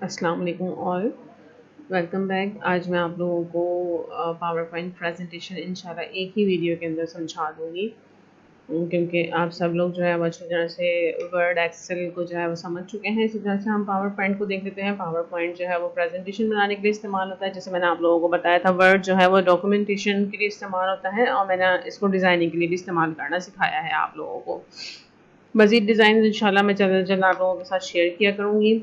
अस्सलाम वालेकुम all, welcome back. आज मैं आप लोगों को पावर पॉइंट प्रेजेंटेशन इंशाल्लाह एक ही वीडियो के अंदर समझा दूँगी, क्योंकि आप सब लोग जो है वो अच्छी तरह से वर्ड एक्सेल को जो है वो समझ चुके हैं। इसी तरह से हम पावर पॉइंट को देख लेते हैं। पावर पॉइंट जो है वो प्रेजेंटेशन बनाने के लिए इस्तेमाल होता है। जैसे मैंने आप लोगों को बताया था, वर्ड जो है वो डॉक्यूमेंटेशन के लिए इस्तेमाल होता है और मैंने इसको डिज़ाइनिंग के लिए भी इस्तेमाल करना सिखाया है आप लोगों को। मज़ीद डिज़ाइन इंशाल्लाह मैं जल्द जल्द आप लोगों के साथ शेयर किया करूँगी।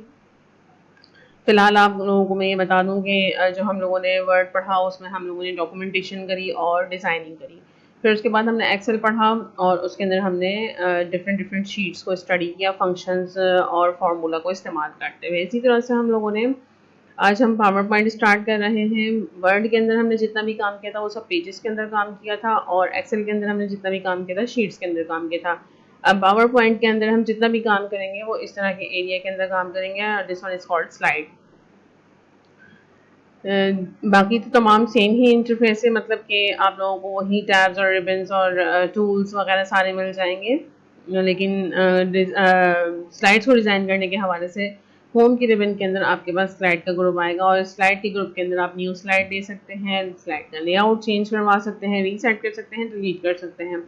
फ़िलहाल आप लोगों को मैं ये बता दूँ कि जो हम लोगों ने वर्ड पढ़ा उसमें हम लोगों ने डॉक्यूमेंटेशन करी और डिज़ाइनिंग करी। फिर उसके बाद हमने एक्सेल पढ़ा और उसके अंदर हमने डिफरेंट डिफरेंट शीट्स को स्टडी किया फंक्शंस और फार्मूला को इस्तेमाल करते हुए। इसी तरह से हम लोगों ने आज हम पावर पॉइंट स्टार्ट कर रहे हैं। वर्ड के अंदर हमने जितना भी काम किया था वो सब पेजेस के अंदर काम किया था और एक्सेल के अंदर हमने जितना भी काम किया था शीट्स के अंदर काम किया था। अब पावर पॉइंट के अंदर हम जितना भी काम करेंगे वो इस तरह के एरिया के अंदर काम करेंगे। This one is called slide. बाकी तो तमाम सेम ही इंटरफेस है, मतलब कि आप लोगों को वही टैब्स और रिबन्स और टूल्स वगैरह सारे मिल जाएंगे। लेकिन स्लाइड्स को डिज़ाइन करने के हवाले से होम की रिबन के अंदर आपके पास स्लाइड का ग्रुप आएगा और स्लाइड के ग्रुप के अंदर आप न्यू स्लाइड दे सकते हैं, स्लाइड का लेआउट चेंज करवा सकते हैं, रीसेट कर सकते हैं, डिलीट कर सकते हैं।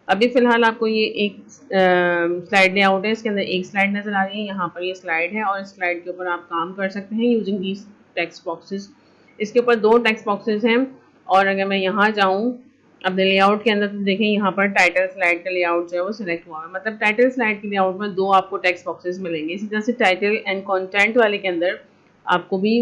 अभी फ़िलहाल आपको ये एक स्लाइड लेआउट है, इसके अंदर एक स्लाइड नज़र आ रही है। यहाँ पर ये स्लाइड है और इस स्लाइड के ऊपर आप काम कर सकते हैं यूजिंग दीज टेक्स्ट बॉक्सेस। इसके ऊपर दो टेक्स्ट बॉक्सेस हैं और अगर मैं यहाँ जाऊँ अपने लेआउट के अंदर तो देखें यहाँ पर टाइटल स्लाइड का लेआउट जो है वो सिलेक्ट हुआ है। मतलब टाइटल स्लाइड के लेआउट में दो आपको टेक्स्ट बॉक्सेस मिलेंगे। इसी तरह से टाइटल एंड कंटेंट वाले के अंदर आपको भी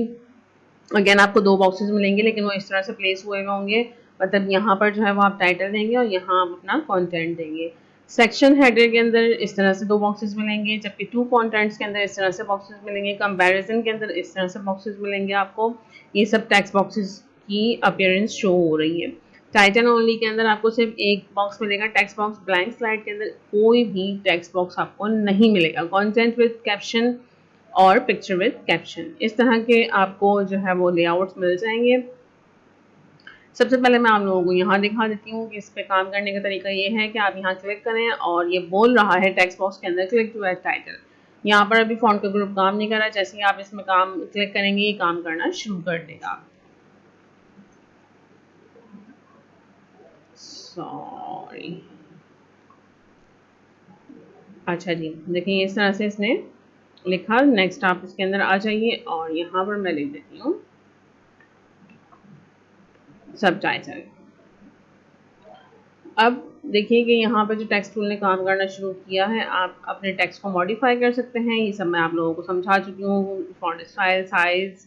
अगेन आपको दो बॉक्सेस मिलेंगे, लेकिन वो इस तरह से प्लेस हुए होंगे। मतलब यहाँ पर जो है वो आप टाइटल देंगे और यहाँ आप अपना कंटेंट देंगे। सेक्शन हेडर के अंदर इस तरह से दो बॉक्सेस मिलेंगे, जबकि टू कंटेंट्स के अंदर इस तरह से बॉक्सेस मिलेंगे। कंपैरिजन के अंदर इस तरह से बॉक्सेस मिलेंगे आपको। ये सब टेक्स्ट बॉक्सेस की अपीयरेंस शो हो रही है। टाइटल ओनली के अंदर आपको सिर्फ एक बॉक्स मिलेगा, टेक्स्ट बॉक्स। ब्लैंक स्लाइड के अंदर कोई भी टेक्स्ट बॉक्स आपको नहीं मिलेगा। कंटेंट विद कैप्शन और पिक्चर विद कैप्शन, इस तरह के आपको जो है वो लेआउट्स मिल जाएंगे। सबसे पहले मैं आप लोगों को यहाँ दिखा देती हूँ कि इस पे काम करने का तरीका ये है कि आप यहाँ क्लिक करें और ये बोल रहा है टेक्स्ट बॉक्स के अंदर क्लिक टू एड टाइटल। यहाँ पर अभी फॉन्ट का ग्रुप काम नहीं कर रहा, जैसे ही आप इसमें काम क्लिक करेंगे ये काम करना शुरू कर देगा। सॉरी, अच्छा जी, देखिए इस तरह से इसने लिखा। नेक्स्ट आप इसके अंदर आ जाइए और यहाँ पर मैं लिख देती हूँ सब टाइटल। अब देखिए कि यहाँ पर जो टेक्स्ट टूल ने काम करना शुरू किया है, आप अपने टेक्स्ट को मॉडिफाई कर सकते हैं। ये सब मैं आप लोगों को समझा चुकी हूँ। फॉन्ट स्टाइल, साइज,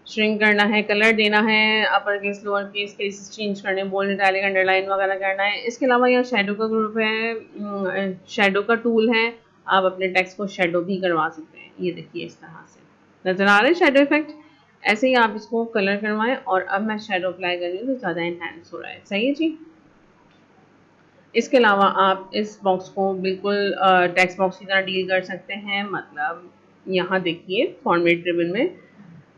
श्रिंक करना है, कलर देना है, upper case lower case cases change करने, बोल्ड, इटैलिक, अंडरलाइन वगैरह करना है। इसके अलावा यहाँ शेडो का ग्रुप है, शेडो का टूल है। आप अपने टेक्स्ट को शेडो भी करवा सकते हैं। ये देखिए इस तरह से नज़र आ रहा है शेडो इफेक्ट। ऐसे ही आप इसको कलर करवाएं और अब मैं शेडो अप्लाई कर रही हूँ तो ज़्यादा इन्हेंस हो रहा है। सही है जी। इसके अलावा आप इस बॉक्स को बिल्कुल टेक्स्ट बॉक्स की तरह डील कर सकते हैं। मतलब यहाँ देखिए फॉर्मेट रिबन में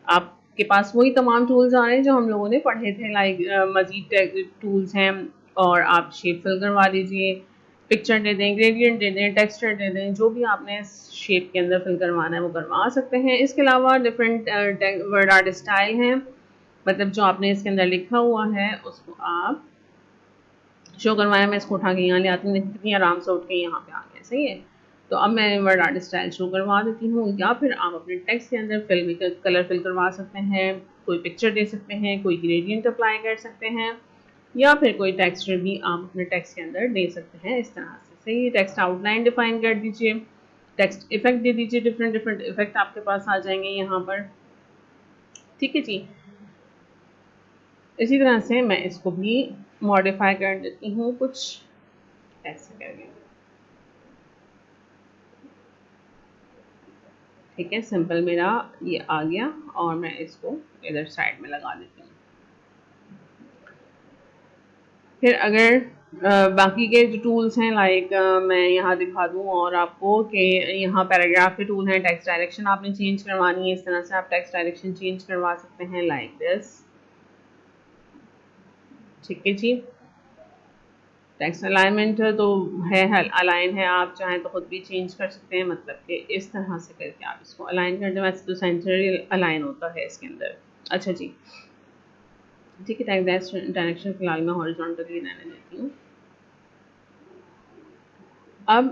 आपके पास वही तमाम टूल्स आ रहे हैं जो हम लोगों ने पढ़े थे। लाइक मज़ीद टूल्स हैं और आप शेप फिल करवा लीजिए, पिक्चर दे दें, ग्रेडियंट दे दें, टेक्सचर दे दें, जो भी आपने शेप के अंदर फिल करवाना है वो करवा सकते हैं। इसके अलावा डिफरेंट वर्ड आर्ट स्टाइल हैं, मतलब जो आपने इसके अंदर लिखा हुआ है उसको आप शो करवाया। मैं इसको उठा के यहाँ ले आती हूँ, कितनी आराम से उठ के यहाँ पे आ गया। सही है, तो अब मैं वर्ड आर्ट स्टाइल शो करवा देती हूँ। या फिर आप अपने टेक्स्ट के अंदर कलर फिल करवा सकते हैं, कोई पिक्चर दे सकते हैं, कोई ग्रेडियंट अप्लाई कर सकते हैं, या फिर कोई टेक्सचर भी आप अपने टेक्स्ट के अंदर दे सकते हैं इस तरह से। सही है, टेक्स्ट आउटलाइन डिफाइन कर दीजिए, टेक्स्ट इफेक्ट दे दीजिए, डिफरेंट डिफरेंट इफेक्ट आपके पास आ जाएंगे यहाँ पर। ठीक है जी। इसी तरह से मैं इसको भी मॉडिफाई कर देती हूँ कुछ ऐसे करके। ठीक है, सिंपल मेरा ये आ गया और मैं इसको इधर साइड में लगा देती हूँ। फिर अगर बाकी के जो टूल्स हैं, लाइक मैं यहाँ दिखा दूँ और आपको कि यहाँ पैराग्राफ के टूल हैं। टेक्स्ट डायरेक्शन आपने चेंज करवानी है, इस तरह से आप टेक्स्ट डायरेक्शन चेंज करवा सकते हैं, लाइक दिस। ठीक है जी। टेक्स्ट अलाइनमेंट तो है, अलाइन है, आप चाहें तो खुद भी चेंज कर सकते हैं, मतलब कि इस तरह से करके आप इसको अलाइन कर दें। वैसे तो सेंटरी अलाइन होता है इसके अंदर। अच्छा जी, ठीक है, डायरेक्शन फिलहाल मैं हॉरिजॉन्टली रहने देती हूँ। अब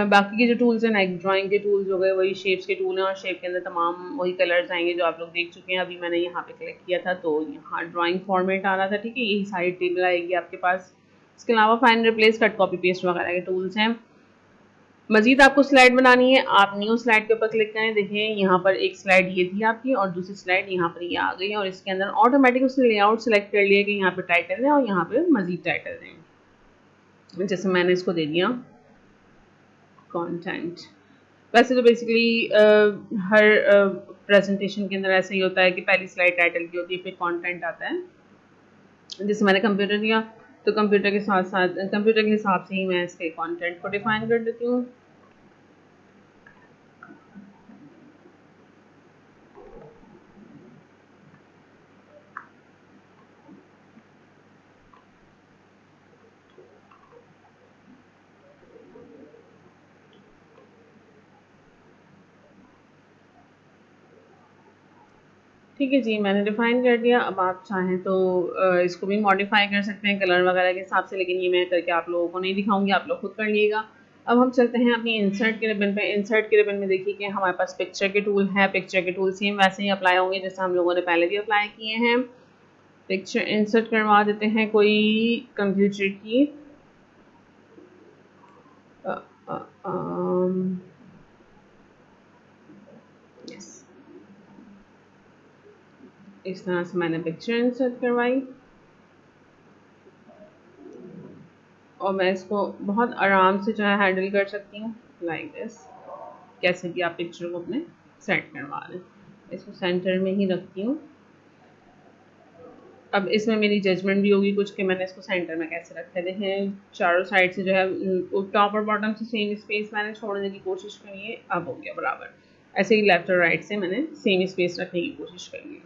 बाकी के जो टूल्स हैं, लाइक ड्राइंग के टूल्स हो गए, वही शेप्स के टूल हैं, और शेप के अंदर तमाम वही कलर्स आएंगे जो आप लोग देख चुके हैं। अभी मैंने यहाँ पे क्लिक किया था तो यहाँ ड्राइंग फॉर्मेट आ रहा था, ठीक है, यही सारी टेबल आएगी आपके पास। इसके अलावा find replace, cut, copy, paste वगैरह के टूल्स हैं। मजीद आपको स्लाइड बनानी है, आप न्यू स्लाइड के ऊपर क्लिक करें। देखिए यहाँ पर एक स्लाइड ये थी आपकी और दूसरी स्लाइड यहाँ पर ये आ गई, और इसके अंदर ऑटोमेटिक उसने लेआउट सेलेक्ट कर लिया कि यहाँ पे टाइटल है और यहाँ पे मजीद टाइटल है। जैसे मैंने इसको दे दिया कंटेंट। वैसे तो बेसिकली हर प्रेजेंटेशन के अंदर ऐसा ही होता है कि पहली स्लाइड टाइटल की होती है, फिर कंटेंट आता है। जैसे मैंने कंप्यूटर लिया तो कंप्यूटर के साथ साथ कंप्यूटर के हिसाब से ही मैं इसके कंटेंट को डिफाइन कर देती हूँ। ठीक है जी, मैंने डिफ़ाइन कर दिया। अब आप चाहें तो इसको भी मॉडिफ़ाई कर सकते हैं कलर वगैरह के हिसाब से, लेकिन ये मैं करके आप लोगों को नहीं दिखाऊंगी, आप लोग खुद कर लीजिएगा। अब हम चलते हैं अपनी इंसर्ट के रिबन पे। इंसर्ट के रिबन में देखिए कि हमारे पास पिक्चर के टूल है। पिक्चर के टूल सेम वैसे ही अप्लाई होंगे जैसे हम लोगों ने पहले भी अप्लाई किए हैं। पिक्चर इंसर्ट करवा देते हैं कोई कंप्यूटर की। यस, इस तरह से मैंने पिक्चर इंसर्ट करवाई और मैं इसको बहुत आराम से जो है हैंडल कर सकती हूँ, लाइक दिस। कैसे भी आप पिक्चर को अपने सेट करवा लें। इसको सेंटर में ही रखती हूँ। अब इसमें मेरी जजमेंट भी होगी कुछ कि मैंने इसको सेंटर में कैसे रखा है। देखें चारों साइड से जो है टॉप और बॉटम से सेम स्पेस मैंने छोड़ने की कोशिश करी है, अब हो गया बराबर। ऐसे ही लेफ्ट और राइट से मैंने सेम स्पेस रखने की कोशिश करी है।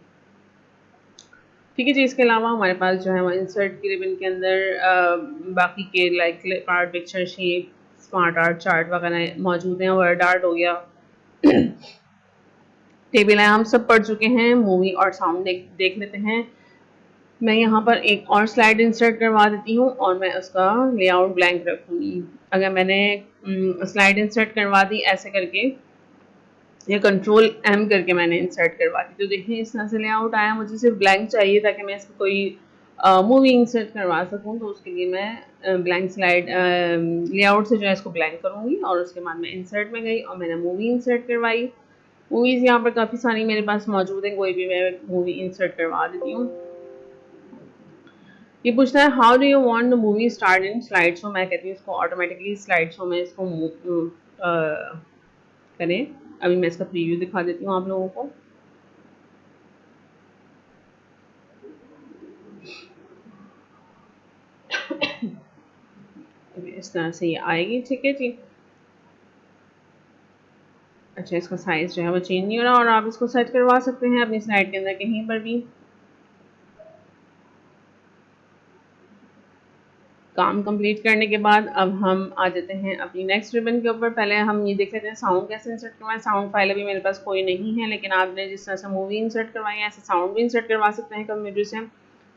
ठीक है जी, इसके अलावा हमारे पास जो है वो इंसर्ट की रिबन के अंदर बाकी के like clip art, picture shape, smart art, chart वगैरह मौजूद हैं। वर्ड आर्ट हो गया, टेबल है, हम सब पढ़ चुके हैं। मूवी और साउंड देख लेते हैं। मैं यहाँ पर एक और स्लाइड इंसर्ट करवा देती हूँ और मैं उसका लेआउट ब्लैंक रखूँगी। अगर मैंने स्लाइड इंसर्ट करवा दी ऐसे करके या कंट्रोल एम करके मैंने इंसर्ट करवा दी, तो देखिए इस तरह से लेआउट आया। मुझे सिर्फ ब्लैंक चाहिए ताकि मैं इसको कोई मूवी इंसर्ट करवा सकूँ, तो उसके लिए मैं ब्लैंक स्लाइड लेआउट से जो है इसको ब्लैंक करूँगी और उसके बाद मैं इंसर्ट में गई और मैंने मूवी इंसर्ट करवाई। मूवीज़ यहाँ पर काफ़ी सारी मेरे पास मौजूद है, कोई भी मैं मूवी इंसर्ट करवा देती हूँ। ये पूछता है how do you want the movie start in slide show. मैं कहती हूँ इसको ऑटोमेटिकली स्लाइड शो में इसको करें। अभी मैं इसका प्रीव्यू दिखा देती हूँ आप लोगों को। इस तरह से ये आएगी, ठीक है जी। अच्छा, इसका साइज जो है वो चेंज नहीं हो रहा और आप इसको सेट करवा सकते हैं अपनी स्लाइड के अंदर कहीं पर भी। काम कंप्लीट करने के बाद अब हम आ जाते हैं अपनी नेक्स्ट रिबन के ऊपर। पहले हम ये देख लेते हैं साउंड कैसे इंसर्ट करवाएं। साउंड फाइल अभी मेरे पास कोई नहीं है, लेकिन आपने जिस तरह से मूवी इंसर्ट करवाई है ऐसे साउंड भी इंसर्ट करवा सकते हैं कंप्यूटर से।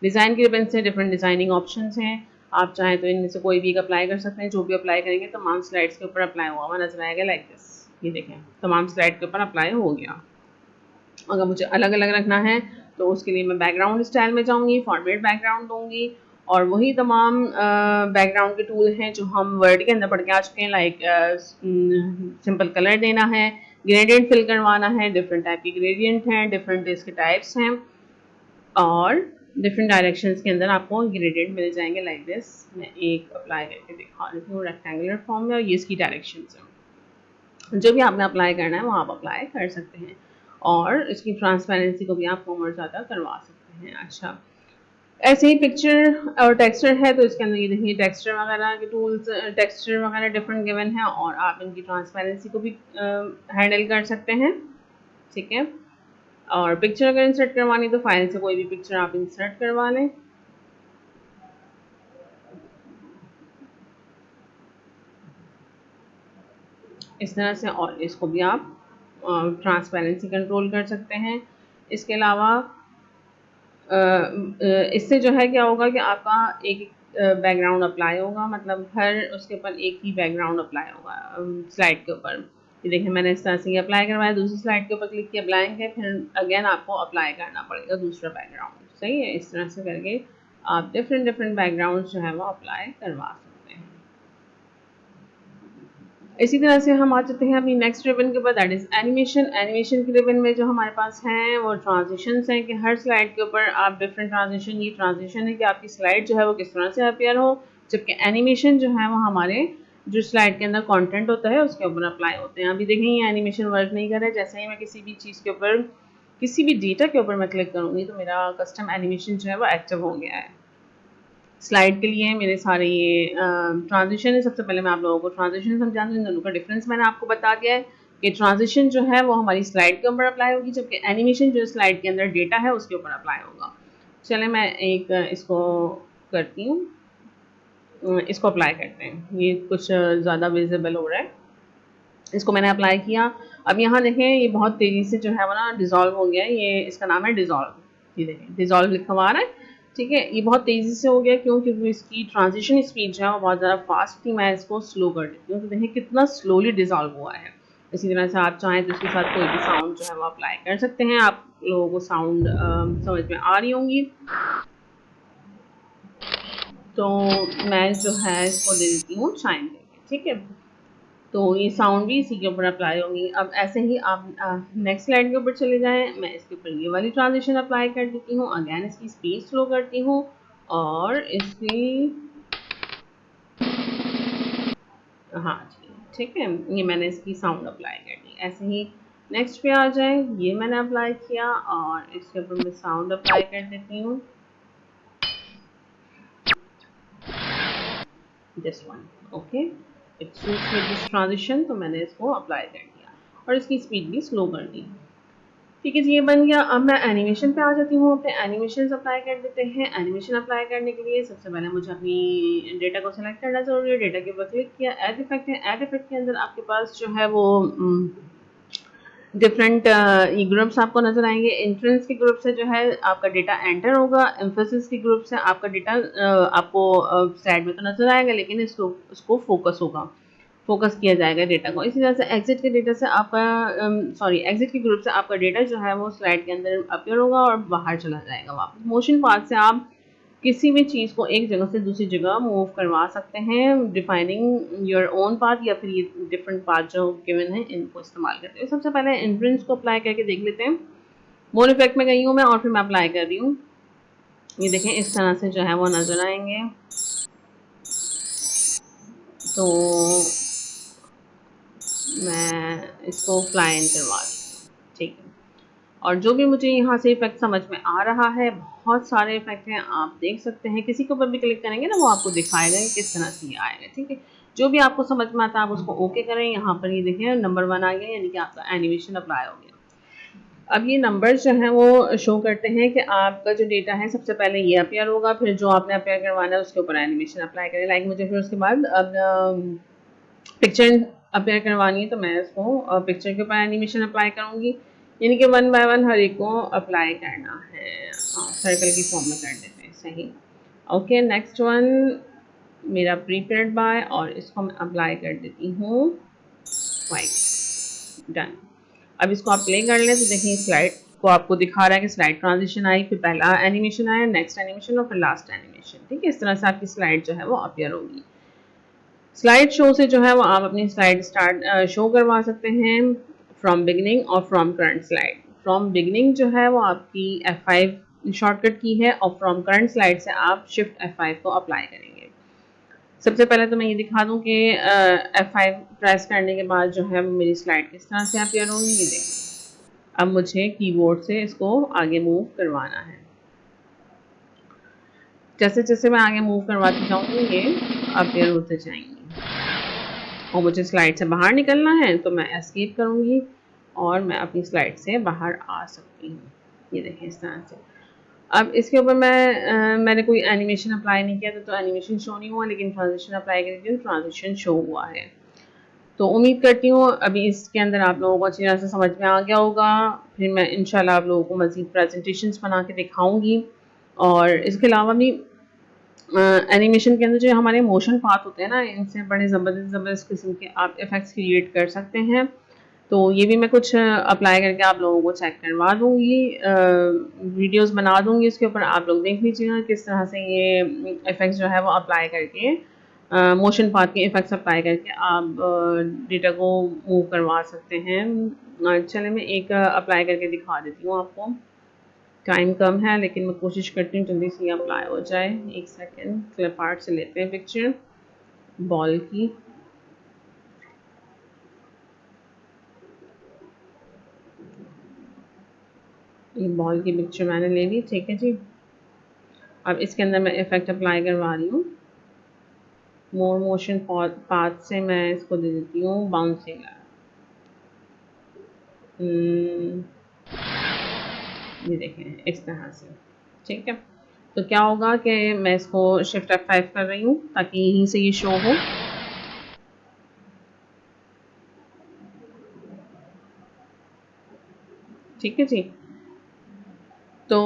डिज़ाइन की रिबन से डिफरेंट डिज़ाइनिंग ऑप्शंस हैं, आप चाहें तो इनमें से कोई भी एक अप्लाई कर सकते हैं। जो भी अप्लाई करेंगे तमाम स्लाइड्स के ऊपर अप्लाई हुआ नजर आएगा, लाइक दिस। ये देखें तमाम स्लाइड के ऊपर अप्लाई हो गया। अगर मुझे अलग अलग रखना है तो उसके लिए मैं बैकग्राउंड स्टाइल में जाऊँगी, फॉर्मेट बैकग्राउंड दूँगी और वही तमाम बैकग्राउंड के टूल हैं जो हम वर्ड के अंदर पढ़ के आ चुके हैं, लाइक सिंपल कलर देना है, ग्रेडियंट फिल करवाना है, डिफरेंट टाइप के ग्रेडियंट हैं, डिफरेंट इसके टाइप्स हैं और डिफरेंट डायरेक्शंस के अंदर आपको ग्रेडियंट मिल जाएंगे, लाइक दिस। मैं एक अप्लाई करके दिखा देती हूँ रेक्टेंगुलर फॉर्म में और ये इसकी डायरेक्शंस हैं। जो भी आपने अप्लाई करना है वो आप अप्लाई कर सकते हैं और इसकी ट्रांसपेरेंसी को भी आप और ज़्यादा करवा सकते हैं। अच्छा, ऐसे ही पिक्चर और टेक्सचर है तो इसके अंदर ये देखिए टेक्सचर वगैरह के टूल्स, टेक्सचर वगैरह डिफरेंट गिवन है और आप इनकी ट्रांसपेरेंसी को भी हैंडल कर सकते हैं, ठीक है। और पिक्चर अगर इंसर्ट करवानी तो फाइल से कोई भी पिक्चर आप इंसर्ट करवा लें। इस तरह से, और इसको भी आप ट्रांसपेरेंसी कंट्रोल कर सकते हैं। इसके अलावा इससे जो है क्या होगा कि आपका एक बैकग्राउंड अप्लाई होगा, मतलब हर उसके ऊपर एक ही बैकग्राउंड अप्लाई होगा स्लाइड के ऊपर। ये देखिए मैंने इस तरह से ये अप्लाई करवाया, दूसरी स्लाइड के ऊपर क्लिक किया, ब्लैंक है, फिर अगेन आपको अप्लाई करना पड़ेगा दूसरा बैकग्राउंड। सही है, इस तरह से करके आप डिफरेंट डिफरेंट बैकग्राउंड जो है वो अप्लाई करवा सकते हैं। इसी तरह से हम आ जाते हैं अपनी नेक्स्ट रिबन के ऊपर, दैट इज एनिमेशन। एनिमेशन की रिबन में जो हमारे पास हैं वो ट्रांजिशंस हैं कि हर स्लाइड के ऊपर आप डिफरेंट ट्रांजिशन, ये ट्रांजिशन है कि आपकी स्लाइड जो है वो किस तरह से अपीयर हो, जबकि एनिमेशन जो है वो हमारे जो स्लाइड के अंदर कंटेंट होता है उसके ऊपर अप्लाई होते हैं। अभी देखें ये एनिमेशन वर्क नहीं कर रहा है, जैसे ही मैं किसी भी चीज़ के ऊपर, किसी भी डेटा के ऊपर मैं क्लिक करूँगी तो मेरा कस्टम एनिमेशन जो है वो एक्टिव हो गया है। स्लाइड के लिए मेरे सारे ये ट्रांजिशन है। सबसे पहले मैं आप लोगों को ट्रांजिशन समझा दूँ, इन दोनों का डिफरेंस मैंने आपको बता दिया है कि ट्रांजिशन जो है वो हमारी स्लाइड के ऊपर अप्लाई होगी, जबकि एनिमेशन जो स्लाइड के अंदर डेटा है उसके ऊपर अप्लाई होगा। चले मैं एक इसको करती हूँ, इसको अप्लाई करते हैं। ये कुछ ज़्यादा विजिबल हो रहा है, इसको मैंने अप्लाई किया। अब यहाँ देखें ये बहुत तेज़ी से जो है वो ना डिज़ोल्व हो गया है, ये इसका नाम है डिज़ोल्व। ये देखें डिज़ोल्व लिखा हुआ आ रहा है, ठीक है। ये बहुत तेज़ी से हो गया, क्यों? क्योंकि इसकी ट्रांजिशन स्पीड जो है वो बहुत ज़्यादा फास्ट थी। मैं इसको स्लो कर देती हूँ तो देखें कितना स्लोली डिज़ोल्व हुआ है। इसी तरह से आप चाहें तो इसके साथ कोई भी साउंड जो है वो अप्लाई कर सकते हैं। आप लोगों को साउंड समझ में आ रही होंगी, तो मैं जो है इसको दे देती हूँ चाइम करके, ठीक है। तो ये साउंड भी इसी के ऊपर अप्लाई होगी। अब ऐसे ही आप नेक्स्ट स्लाइड के ऊपर चले जाएं, मैं इसके ऊपर ये वाली ट्रांजिशन अप्लाई कर देती हूँ। अगेन इसकी स्पीड स्लो करती हूँ और इसकी, हाँ जी ठीक है, ये मैंने इसकी साउंड अप्लाई कर दी। ऐसे ही नेक्स्ट पे आ जाए, ये मैंने अप्लाई किया और इसके ऊपर मैं साउंड अप्लाई कर देती हूँ, this one, okay, it suits with this transition. तो मैंने इसको अप्लाई कर दिया और इसकी स्पीड भी स्लो कर दी। ठीक है जी, ये बन गया। अब मैं एनिमेशन पे आ जाती हूँ, अपने एनिमेशन अप्लाई कर देते हैं। एनिमेशन अप्लाई करने के लिए सबसे पहले मुझे अपनी डेटा को सिलेक्ट करना ज़रूरी है। डेटा के ऊपर क्लिक किया, ऐड इफेक्ट है। ऐड इफेक्ट के अंदर आपके पास जो है वो डिफरेंट ये ग्रुप्स आपको नजर आएंगे। इंट्रेंस के ग्रुप से जो है आपका डेटा एंटर होगा, एम्फेसिस के ग्रुप से आपका डेटा आपको स्लाइड में तो नजर आएगा, लेकिन इसको फोकस होगा, फोकस किया जाएगा डेटा को। इसी तरह से एग्जिट के डेटा से आपका एग्जिट के ग्रुप से आपका डेटा जो है वो स्लाइड के अंदर अपीयर होगा और बाहर चला जाएगा वापस। मोशन पाथ से आप किसी भी चीज़ को एक जगह से दूसरी जगह मूव करवा सकते हैं, डिफाइनिंग योर ओन पाथ, या फिर ये डिफरेंट पाथ जो गिवन है इनको इस्तेमाल करते हैं। सबसे पहले एंट्रेंस को अप्लाई करके देख लेते हैं। मोन इफेक्ट में गई हूँ मैं और फिर मैं अप्लाई कर रही हूँ। ये देखें इस तरह से जो है वो नजर आएंगे। तो मैं इसको फ्लाई इन करवा दी, ठीक है। और जो भी मुझे यहाँ से इफेक्ट समझ में आ रहा है, बहुत सारे इफेक्ट हैं, आप देख सकते हैं। किसी के ऊपर भी क्लिक करेंगे ना वो आपको दिखाएगा कि किस तरह से ये आएगा, ठीक है। जो भी आपको समझ में आता है आप उसको ओके करें। यहाँ पर ये देखें नंबर 1 आ गया, यानी कि आपका एनिमेशन अप्लाई हो गया। अब ये नंबर्स जो हैं वो शो करते हैं कि आपका जो डेटा है सबसे पहले ये अपीयर होगा, फिर जो आपने अपीयर करवाना है उसके ऊपर एनिमेशन अप्लाई करें। लाइक मुझे फिर उसके बाद अब पिक्चर अप्लाई करवानी है तो मैं इसको पिक्चर के ऊपर एनिमेशन अप्लाई करूँगी, यानी कि 1 बाय 1 हर एक को अप्लाई करना है। सर्कल की फॉर्म में कर देते हैं, सही। ओके, नेक्स्ट वन मेरा प्रीपेड बाय, और इसको मैं अप्लाई कर देती हूँ वाइट, डन। अब इसको आप प्ले कर लें तो देखिए स्लाइड को आपको दिखा रहा है कि स्लाइड ट्रांजिशन आई, फिर पहला एनिमेशन आया, नेक्स्ट एनिमेशन और फिर लास्ट एनिमेशन, ठीक है। इस तरह से आपकी स्लाइड जो है वो अपीयर होगी। स्लाइड शो से जो है वो आप अपनी स्लाइड स्टार्ट शो करवा सकते हैं फ्रॉम बिगिनिंग और from current slide. From beginning जो है वो आपकी F5 शॉर्टकट की है और फ्रॉम करंट स्लाइड से आप शिफ्ट F5 को अप्लाई करेंगे। सबसे पहले तो मैं ये दिखा दूं कि F5 प्रेस करने के बाद जो है मेरी स्लाइड किस तरह से अपीयर होगी, ये देखें। अब मुझे कीबोर्ड से इसको आगे मूव करवाना है। जैसे जैसे मैं आगे मूव करवाती जाऊंगी ये अपीयर होते जाएंगी, और मुझे स्लाइड से बाहर निकलना है तो मैं एस्केप करूँगी और मैं अपनी स्लाइड से बाहर आ सकती हूँ। ये देखें इस तरह से। अब इसके ऊपर मैंने कोई एनिमेशन अप्लाई नहीं किया था तो एनिमेशन शो नहीं हुआ, लेकिन ट्रांजिशन अप्लाई करके ट्रांजिशन शो हुआ है। तो उम्मीद करती हूँ अभी इसके अंदर आप लोगों को अच्छी तरह से समझ में आ गया होगा। फिर मैं इंशाल्लाह आप लोगों को मज़ीद प्रेजेंटेशंस बना के दिखाऊंगी। और इसके अलावा भी एनिमेशन के अंदर जो हमारे मोशन पाथ होते हैं ना, इनसे बड़े ज़बरदस्त ज़बरदस्त किस्म के आप इफ़ेक्ट्स क्रिएट कर सकते हैं। तो ये भी मैं कुछ अप्लाई करके आप लोगों को चेक करवा दूँगी, वीडियोस बना दूँगी उसके ऊपर, आप लोग देख लीजिएगा किस तरह से ये इफ़ेक्ट्स जो है वो अप्लाई करके मोशन पाथ के इफ़ेक्ट्स अप्लाई करके आप डेटा को मूव करवा सकते हैं। चलिए मैं एक अप्लाई करके दिखा देती हूँ आपको। टाइम कम है लेकिन मैं कोशिश करती हूँ जल्दी से ये अप्लाई हो जाए। एक सेकेंड, क्लिप आर्ट से लेते हैं पिक्चर बॉल की। ये बॉल की पिक्चर मैंने ले ली, ठीक है जी। अब इसके अंदर मैं इफ़ेक्ट अप्लाई करवा रही हूँ। मोर मोशन पाथ से मैं इसको दे देती हूँ बाउंसिंग। ये देखें इस तरह से, ठीक है। तो क्या होगा कि मैं इसको शिफ्ट F5 कर रही हूँ ताकि यहीं से ये शो हो। ठीक है जी। तो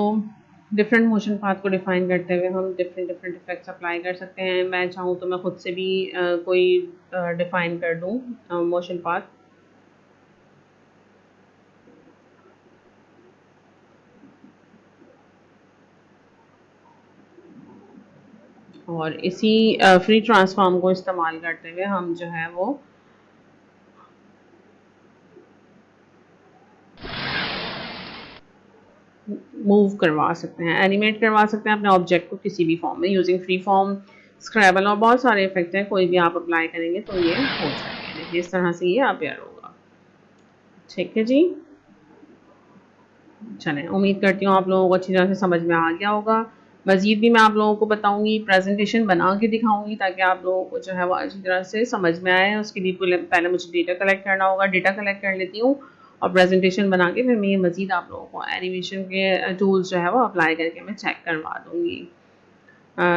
डिफरेंट मोशन पाथ को डिफाइन करते हुए हम डिफरेंट डिफरेंट इफेक्ट्स अप्लाई कर सकते हैं। मैं चाहूँ तो मैं खुद से भी कोई डिफाइन कर दूँ मोशन पाथ। और इसी फ्री ट्रांसफॉर्म को इस्तेमाल करते हुए हम जो है वो मूव करवा सकते हैं, एनिमेट करवा सकते हैं अपने ऑब्जेक्ट को किसी भी फॉर्म में यूजिंग फ्री फॉर्म, स्क्रैबल और बहुत सारे इफेक्ट हैं, कोई भी आप अप्लाई करेंगे तो ये हो जाएंगे। देखिए इस तरह से ये अपेयर होगा। ठीक है जी। चलें, उम्मीद करती हूँ आप लोगों को अच्छी तरह से समझ में आ गया होगा। मज़ीद भी मैं आप लोगों को बताऊँगी, प्रेजेंटेशन बना के दिखाऊँगी ताकि आप लोगों को जो है वो अच्छी तरह से समझ में आए। उसके लिए पहले मुझे डेटा कलेक्ट करना होगा, डेटा कलेक्ट कर लेती हूँ और प्रेजेंटेशन बना के फिर मैं ये मज़ीद आप लोगों को एनिमेशन के टूल्स जो है वो अप्लाई करके मैं चेक करवा दूँगी।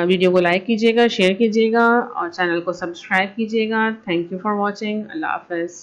वीडियो को लाइक कीजिएगा, शेयर कीजिएगा और चैनल को सब्सक्राइब कीजिएगा। Thank you for watching. अल्लाह हाफ़िज़।